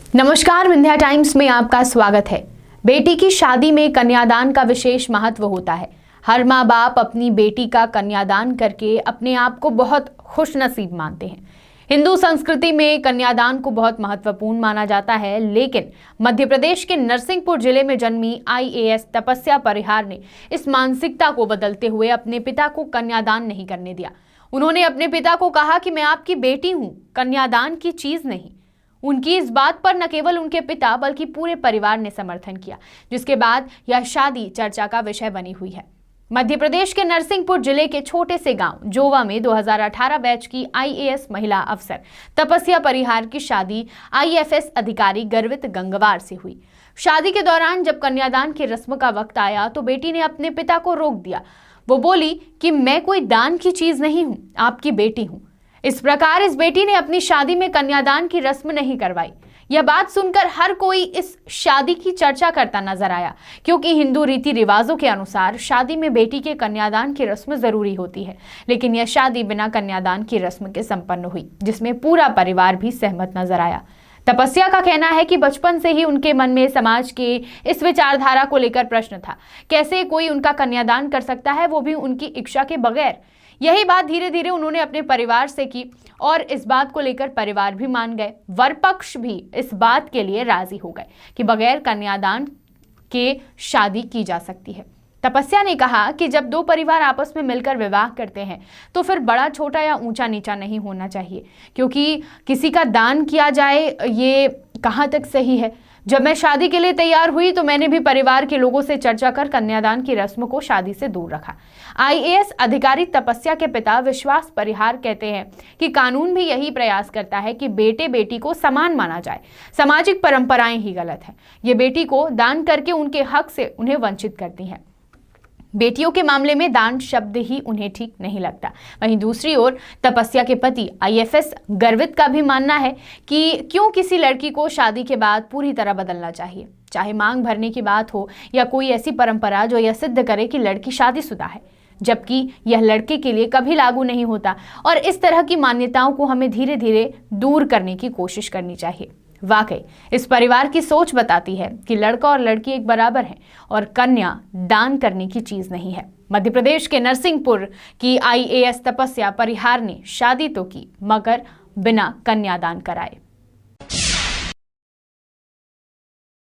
नमस्कार, विंध्या टाइम्स में आपका स्वागत है। बेटी की शादी में कन्यादान का विशेष महत्व होता है। हर माँ बाप अपनी बेटी का कन्यादान करके अपने आप को बहुत खुशनसीब मानते हैं। हिंदू संस्कृति में कन्यादान को बहुत महत्वपूर्ण माना जाता है, लेकिन मध्य प्रदेश के नरसिंहपुर जिले में जन्मी IAS तपस्या परिहार ने इस मानसिकता को बदलते हुए अपने पिता को कन्यादान नहीं करने दिया। उन्होंने अपने पिता को कहा कि मैं आपकी बेटी हूँ, कन्यादान की चीज नहीं। उनकी इस बात पर न केवल उनके पिता बल्कि पूरे परिवार ने समर्थन किया, जिसके बाद यह शादी चर्चा का विषय बनी हुई है। मध्य प्रदेश के नरसिंहपुर जिले के छोटे से गांव जोवा में 2018 बैच की IAS महिला अफसर तपस्या परिहार की शादी IFS अधिकारी गर्वित गंगवार से हुई। शादी के दौरान जब कन्यादान की रस्म का वक्त आया तो बेटी ने अपने पिता को रोक दिया। वो बोली कि मैं कोई दान की चीज नहीं हूँ, आपकी बेटी हूँ। इस प्रकार इस बेटी ने अपनी शादी में कन्यादान की रस्म नहीं करवाई। यह बात सुनकर हर कोई इस शादी की चर्चा करता नजर आया, क्योंकि हिंदू रीति रिवाजों के अनुसार शादी में बेटी के कन्यादान की रस्म जरूरी होती है। लेकिन यह शादी बिना कन्यादान की रस्म के संपन्न हुई, जिसमें पूरा परिवार भी सहमत नजर आया। तपस्या का कहना है कि बचपन से ही उनके मन में समाज के इस विचारधारा को लेकर प्रश्न था, कैसे कोई उनका कन्यादान कर सकता है, वो भी उनकी इच्छा के बगैर। यही बात धीरे धीरे उन्होंने अपने परिवार से की और इस बात को लेकर परिवार भी मान गए। वर पक्ष भी इस बात के लिए राजी हो गए कि बगैर कन्यादान के शादी की जा सकती है। तपस्या ने कहा कि जब दो परिवार आपस में मिलकर विवाह करते हैं तो फिर बड़ा छोटा या ऊंचा नीचा नहीं होना चाहिए, क्योंकि किसी का दान किया जाए ये कहाँ तक सही है। जब मैं शादी के लिए तैयार हुई तो मैंने भी परिवार के लोगों से चर्चा कर कन्यादान की रस्म को शादी से दूर रखा। IAS अधिकारी तपस्या के पिता विश्वास परिहार कहते हैं कि कानून भी यही प्रयास करता है कि बेटे बेटी को समान माना जाए। सामाजिक परंपराएं ही गलत है, ये बेटी को दान करके उनके हक से उन्हें वंचित करती हैं। बेटियों के मामले में दान शब्द ही उन्हें ठीक नहीं लगता। वहीं दूसरी ओर तपस्या के पति IFS गर्वित का भी मानना है कि क्यों किसी लड़की को शादी के बाद पूरी तरह बदलना चाहिए, चाहे मांग भरने की बात हो या कोई ऐसी परंपरा जो यह सिद्ध करे कि लड़की शादीशुदा है, जबकि यह लड़के के लिए कभी लागू नहीं होता। और इस तरह की मान्यताओं को हमें धीरे धीरे दूर करने की कोशिश करनी चाहिए। वाकई इस परिवार की सोच बताती है कि लड़का और लड़की एक बराबर हैं और कन्या दान करने की चीज नहीं है। मध्य प्रदेश के नरसिंहपुर की IAS तपस्या परिहार ने शादी तो की मगर बिना कन्यादान कराए।